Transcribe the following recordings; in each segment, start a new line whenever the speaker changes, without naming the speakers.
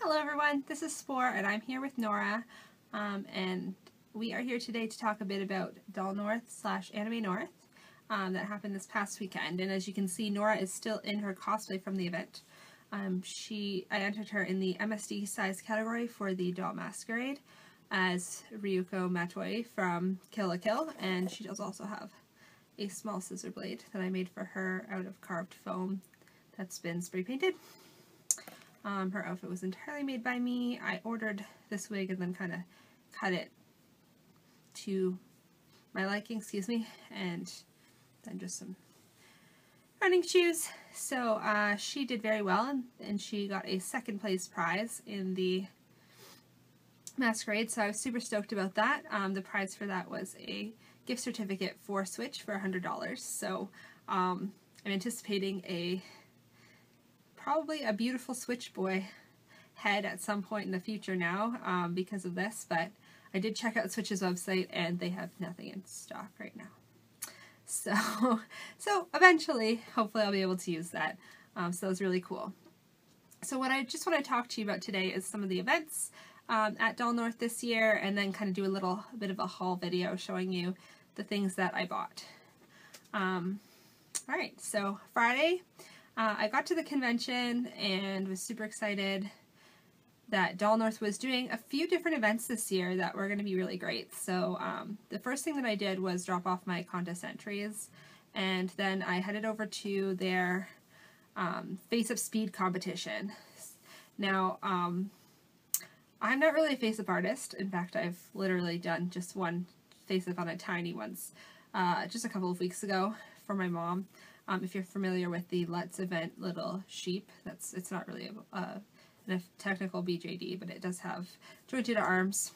Hello everyone, this is Spore and I'm here with Nora, and we are here today to talk a bit about Doll North / Anime North that happened this past weekend. And as you can see, Nora is still in her cosplay from the event. I entered her in the MSD size category for the Doll Masquerade as Ryuko Matoi from Kill la Kill, and she does also have a small scissor blade that I made for her out of carved foam that's been spray painted. Her outfit was entirely made by me. I ordered this wig and then kind of cut it to my liking, and then just some running shoes. So she did very well, and she got a second place prize in the Masquerade, so I was super stoked about that. The prize for that was a gift certificate for Switch for $100, so I'm anticipating probably a beautiful Switch Boy head at some point in the future now because of this, but I did check out Switch's website and they have nothing in stock right now. So eventually, hopefully I'll be able to use that. So that was really cool. So what I just want to talk to you about today is some of the events at Doll North this year, and then kind of do a little bit of a haul video showing you the things that I bought. Alright, so Friday, I got to the convention and was super excited that Doll North was doing a few different events this year that were going to be really great. So the first thing that I did was drop off my contest entries, and then I headed over to their Face Up Speed competition. Now, I'm not really a face-up artist. In fact, I've literally done just one face-up on a tiny once just a couple of weeks ago for my mom. If you're familiar with the Let's event Little Sheep, it's not really a technical BJD, but it does have jointed arms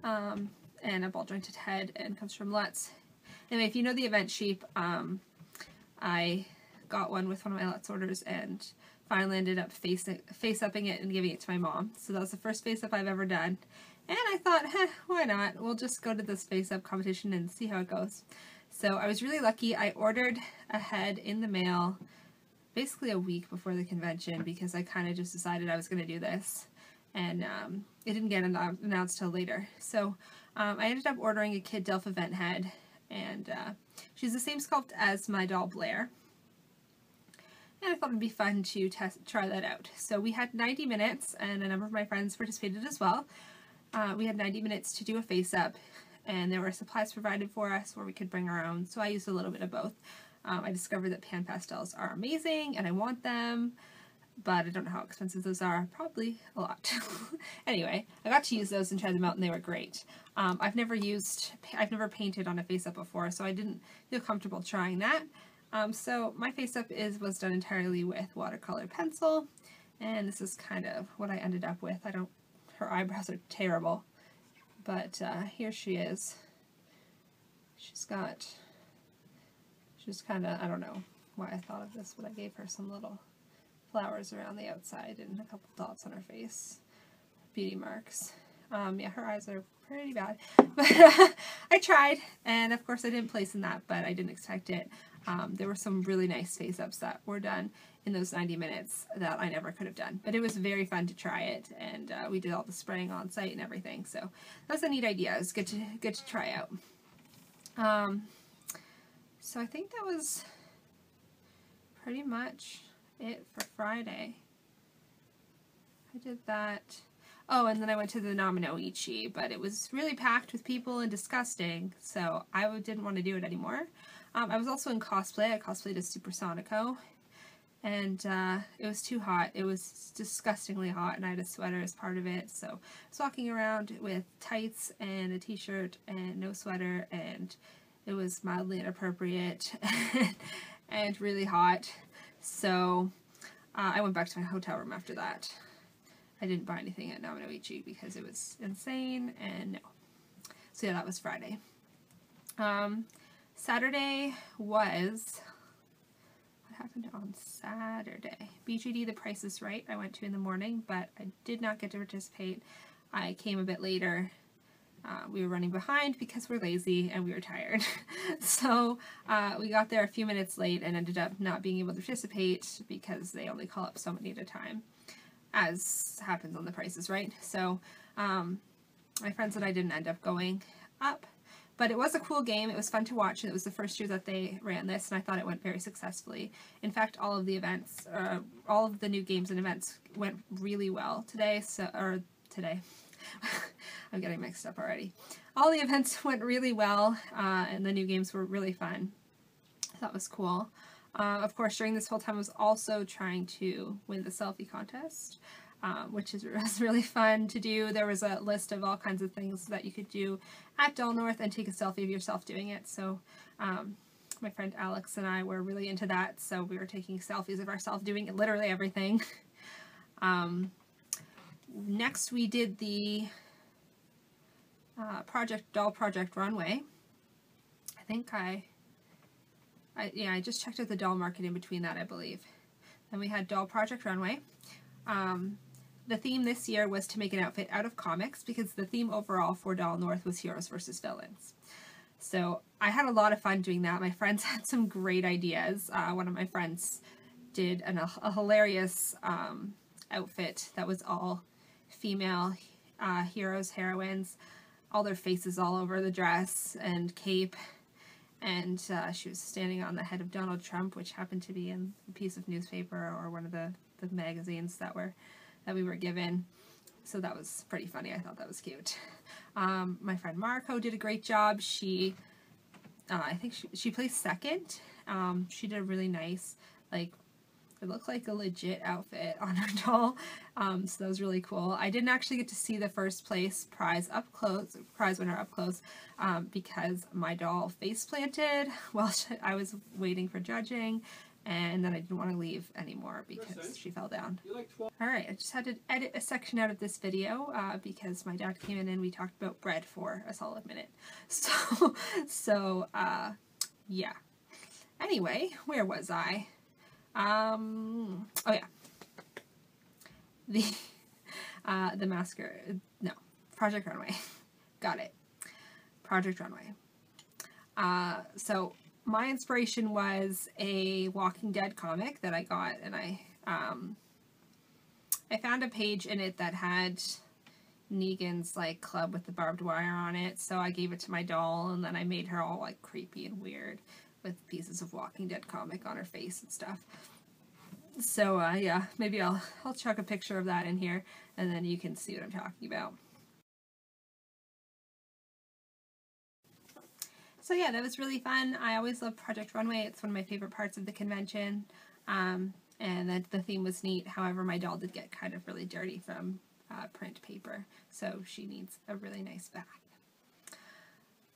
and a ball jointed head, and comes from Let's. Anyway, if you know the event Sheep, I got one with one of my Let's orders and finally ended up face-upping it and giving it to my mom. So that was the first face-up I've ever done, and I thought, why not? We'll just go to this face-up competition and see how it goes. So I was really lucky. I ordered a head in the mail basically a week before the convention because I kind of just decided I was going to do this, and it didn't get announced till later. So I ended up ordering a Kid Delph event head, and she's the same sculpt as my doll Blair, and I thought it'd be fun to try that out. So we had 90 minutes, and a number of my friends participated as well. We had 90 minutes to do a face-up, and there were supplies provided for us where we could bring our own, so I used a little bit of both. I discovered that pan pastels are amazing, and I want them, but I don't know how expensive those are. Probably a lot. Anyway, I got to use those and try them out, and they were great. I've never painted on a face-up before, so I didn't feel comfortable trying that. So my face-up was done entirely with watercolor pencil, and this is kind of what I ended up with. Her eyebrows are terrible. But here she is. She's kind of, I don't know why I thought of this, but I gave her some little flowers around the outside and a couple dots on her face. Beauty marks. Yeah, her eyes are pretty bad. But I tried, and of course I didn't place in that, but I didn't expect it. There were some really nice face-ups that were done in those 90 minutes that I never could have done. But it was very fun to try it, and we did all the spraying on site and everything, so that was a neat idea. It was good to try out. So I think that was pretty much it for Friday. I did that. Oh, and then I went to the Nomino Ichi, but it was really packed with people and disgusting, so I didn't want to do it anymore. I was also in cosplay. I cosplayed as Supersonico, and it was too hot. It was disgustingly hot, and I had a sweater as part of it, so I was walking around with tights and a t-shirt and no sweater, and it was mildly inappropriate and really hot. So I went back to my hotel room after that. I didn't buy anything at Nomino Ichi because it was insane, and no. So yeah, that was Friday. Saturday was, what happened on Saturday? BJD The Price is Right I went to in the morning, but I did not get to participate. I came a bit later. We were running behind because we're lazy and we were tired. So we got there a few minutes late and ended up not being able to participate because they only call up so many at a time. as happens on The Price is Right. So my friends and I didn't end up going up, but it was a cool game. It was fun to watch, and it was the first year that they ran this, and I thought it went very successfully. In fact, all of the events, all of the new games and events went really well today. I'm getting mixed up already. All the events went really well, and the new games were really fun. That was cool. Of course, during this whole time, I was also trying to win the selfie contest, which was really fun to do. There was a list of all kinds of things that you could do at Dull North and take a selfie of yourself doing it. So my friend Alex and I were really into that, so we were taking selfies of ourselves doing literally everything. Next, we did the Doll Project Runway. I think I just checked out the doll market in between that, I believe. Then we had Doll Project Runway. The theme this year was to make an outfit out of comics, because the theme overall for Doll North was heroes versus villains. So I had a lot of fun doing that. My friends had some great ideas. One of my friends did a hilarious outfit that was all female heroes, heroines, all their faces all over the dress and cape. And she was standing on the head of Donald Trump, which happened to be in a piece of newspaper or one of the magazines that we were given. So that was pretty funny. I thought that was cute. My friend Marco did a great job. She, I think she placed second. She did a really nice, like, it looked like a legit outfit on her doll. So that was really cool. I didn't actually get to see the first place prize winner up close, because my doll face planted while I was waiting for judging, and then I didn't want to leave anymore because she fell down. Alright, I just had to edit a section out of this video because my dad came in and we talked about bread for a solid minute. So yeah. Anyway, where was I? Oh yeah. The masquerade, no, Project Runway. Got it. Project Runway. So my inspiration was a Walking Dead comic that I got, and I found a page in it that had Negan's like club with the barbed wire on it, so I gave it to my doll, and then I made her all like creepy and weird with pieces of Walking Dead comic on her face and stuff. So yeah, maybe I'll chuck a picture of that in here, and then you can see what I'm talking about. So yeah, that was really fun. I always love Project Runway. It's one of my favorite parts of the convention, and the theme was neat. However, my doll did get kind of really dirty from print paper, so she needs a really nice bath.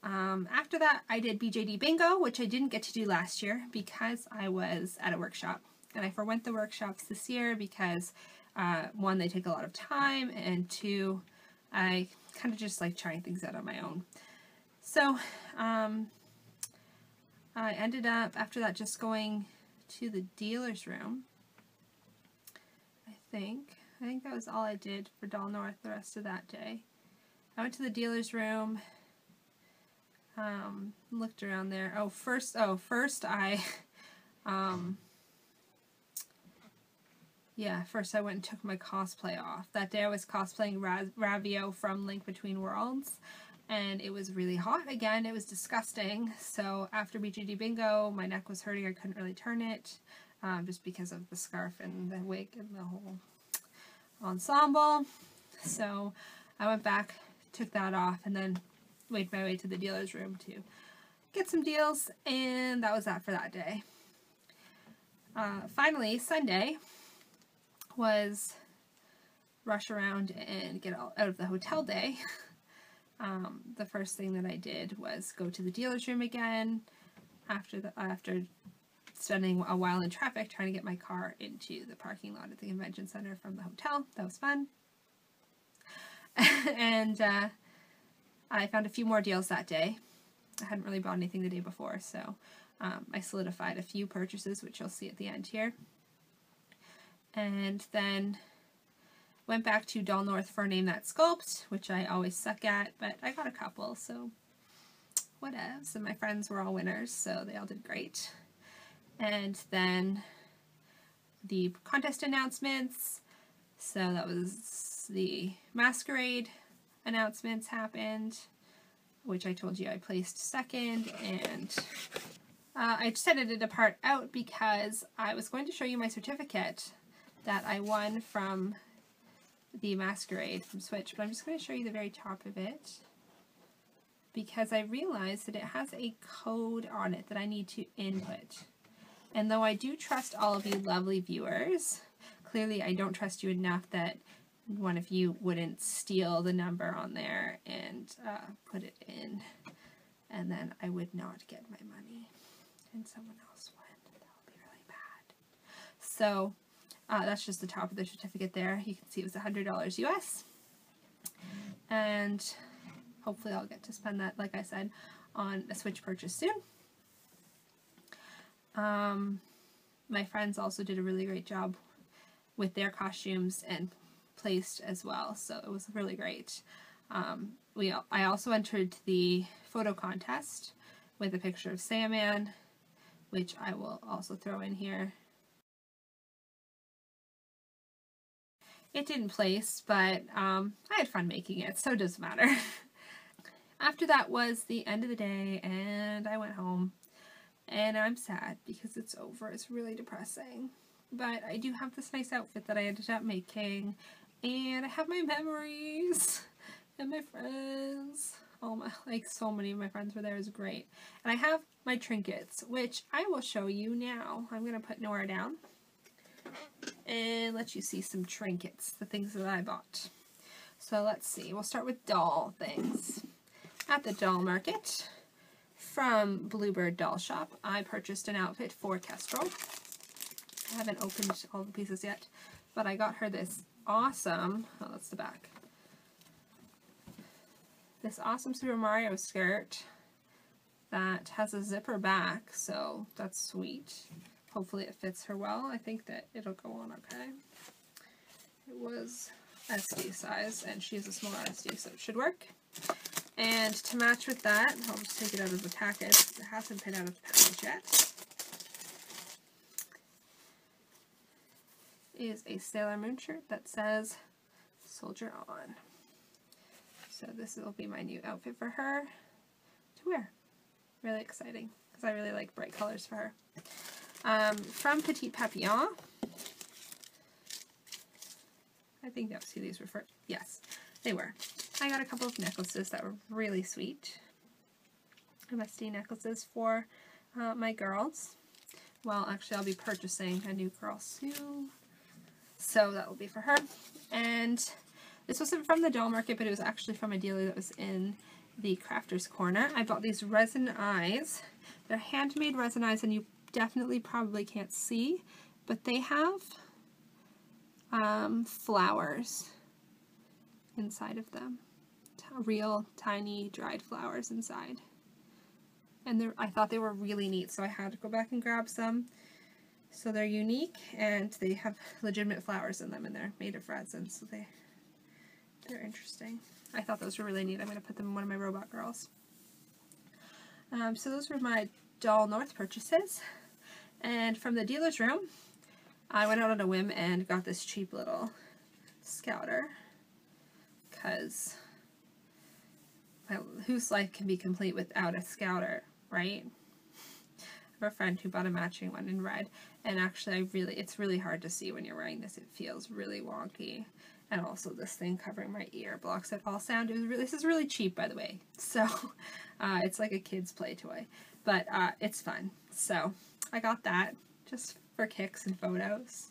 After that, I did BJD Bingo, which I didn't get to do last year because I was at a workshop. And I forwent the workshops this year because, one, they take a lot of time, and two, I kind of just like trying things out on my own. So, I ended up, after that, just going to the dealer's room. I think that was all I did for Doll North the rest of that day. I went to the dealer's room, looked around there. First I went and took my cosplay off. That day I was cosplaying Ravio from Link Between Worlds, and it was really hot again. It was disgusting. So after BJD Bingo, my neck was hurting. I couldn't really turn it, just because of the scarf and the wig and the whole ensemble. So I went back, took that off, and then made my way to the dealer's room to get some deals, and that was that for that day. Finally, Sunday was rush around and get out of the hotel day. The first thing that I did was go to the dealer's room again after spending a while in traffic trying to get my car into the parking lot at the convention center from the hotel. That was fun. And I found a few more deals that day. I hadn't really bought anything the day before, so I solidified a few purchases, which you'll see at the end here. And then went back to Doll North for Name That Sculpt, which I always suck at, but I got a couple, so whatevs. And my friends were all winners, so they all did great. And then the contest announcements. So that was the Masquerade announcements happened, which I told you I placed second, and I just edited a part out because I was going to show you my certificate that I won from the Masquerade from Switch, but I'm just going to show you the very top of it because I realized that it has a code on it that I need to input. And though I do trust all of you lovely viewers, clearly I don't trust you enough that one of you wouldn't steal the number on there and put it in, and then I would not get my money and someone else would. That would be really bad. So that's just the top of the certificate there. You can see it was $100 US, and hopefully I'll get to spend that, like I said, on a Switch purchase soon. My friends also did a really great job with their costumes and placed as well, so it was really great. I also entered the photo contest with a picture of Sandman, which I will also throw in here. It didn't place, but I had fun making it, so it doesn't matter. After that was the end of the day, and I went home, and I'm sad because it's over. It's really depressing, but I do have this nice outfit that I ended up making, and I have my memories and my friends. So many of my friends were there. It was great. And I have my trinkets, which I will show you now. I'm going to put Nora down and let you see some trinkets, the things that I bought. So let's see. We'll start with doll things. At the doll market from Bluebird Doll Shop, I purchased an outfit for Kestrel. I haven't opened all the pieces yet, but I got her this awesome, oh, that's the back. This awesome Super Mario skirt that has a zipper back, so that's sweet. Hopefully it fits her well. I think that it'll go on okay. It was SD size, and she's a small SD, so it should work. And to match with that, I'll just take it out of the package. It hasn't been out of the package yet. Is a Sailor Moon shirt that says Soldier On. So this will be my new outfit for her to wear. Really exciting because I really like bright colors for her. From Petite Papillon, I think that's who these were for. Yes, they were. I got a couple of necklaces that were really sweet. MSD necklaces for my girls. Well, actually I'll be purchasing a new girl soon. So that will be for her. And this wasn't from the doll market, but it was actually from a dealer that was in the Crafter's Corner. I bought these resin eyes. They're handmade resin eyes, and you definitely probably can't see, but they have flowers inside of them. Real tiny dried flowers inside. And I thought they were really neat, so I had to go back and grab some. So they're unique, and they have legitimate flowers in them, and they're made of resin, so they're interesting. I thought those were really neat. I'm going to put them in one of my robot girls. So those were my Doll North purchases. And from the dealer's room, I went out on a whim and got this cheap little scouter. Because whose life can be complete without a scouter, right? I have a friend who bought a matching one in red, and actually it's really hard to see when you're wearing this. It feels really wonky. And also this thing covering my ear blocks it all sound. This is really cheap, by the way. So it's like a kid's play toy, but it's fun. So I got that just for kicks and photos.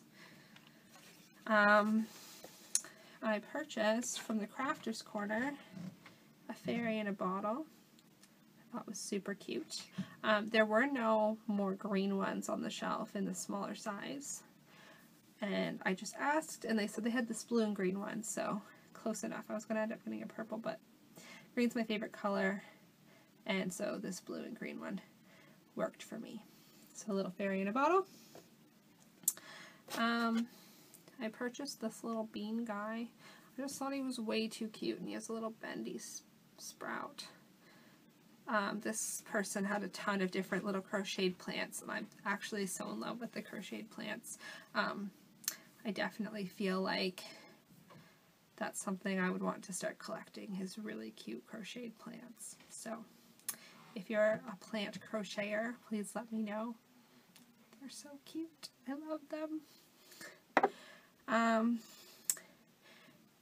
I purchased from the Crafter's Corner a fairy in a bottle. I thought was super cute. There were no more green ones on the shelf in the smaller size. And I just asked, and they said they had this blue and green one, so close enough. I was going to end up getting a purple, but green's my favorite color, and so this blue and green one worked for me. So a little fairy in a bottle. I purchased this little bean guy. I just thought he was way too cute, and he has a little bendy sprout. This person had a ton of different little crocheted plants, and I'm actually so in love with the crocheted plants. I definitely feel like that's something I would want to start collecting, is really cute crocheted plants. So if you're a plant crocheter, please let me know. They're so cute. I love them.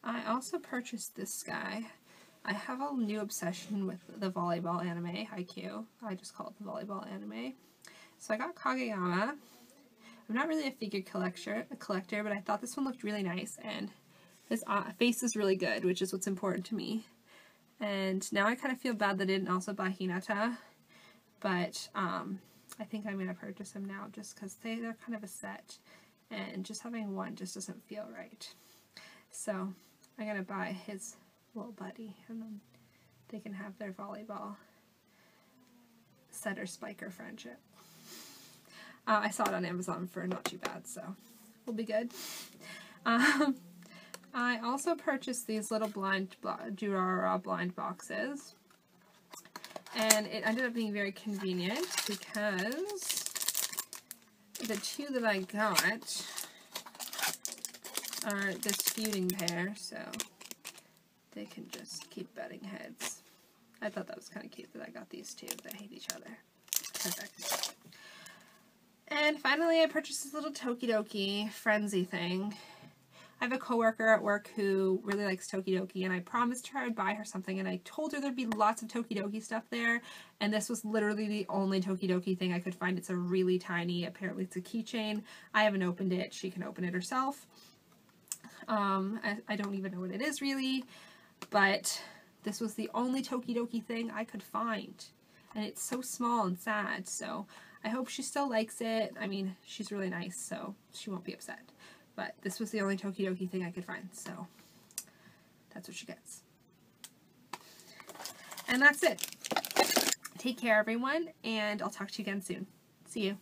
I also purchased this guy. I have a new obsession with the volleyball anime, Haikyuu. I just call it the volleyball anime. So I got Kageyama. I'm not really a figure collector, but I thought this one looked really nice, and his face is really good, which is what's important to me. And now I kind of feel bad that I didn't also buy Hinata, but I think I'm going to purchase him now just because they're kind of a set, and just having one just doesn't feel right. So I'm going to buy his little buddy, and then they can have their volleyball setter spiker friendship. I saw it on Amazon for not too bad, so we'll be good. I also purchased these little Durara blind boxes, and it ended up being very convenient because the two that I got are this feuding pair, so they can just keep butting heads. I thought that was kind of cute that I got these two that hate each other. Perfect. And finally, I purchased this little Tokidoki Frenzy thing. I have a coworker at work who really likes Tokidoki, and I promised her I'd buy her something, and I told her there'd be lots of Tokidoki stuff there, and this was literally the only Tokidoki thing I could find. It's a really tiny, apparently it's a keychain. I haven't opened it. She can open it herself. I don't even know what it is really, but this was the only Tokidoki thing I could find, and it's so small and sad, so I hope she still likes it. I mean, she's really nice, so she won't be upset. But this was the only Tokidoki thing I could find, so that's what she gets. And that's it. Take care, everyone, and I'll talk to you again soon. See you.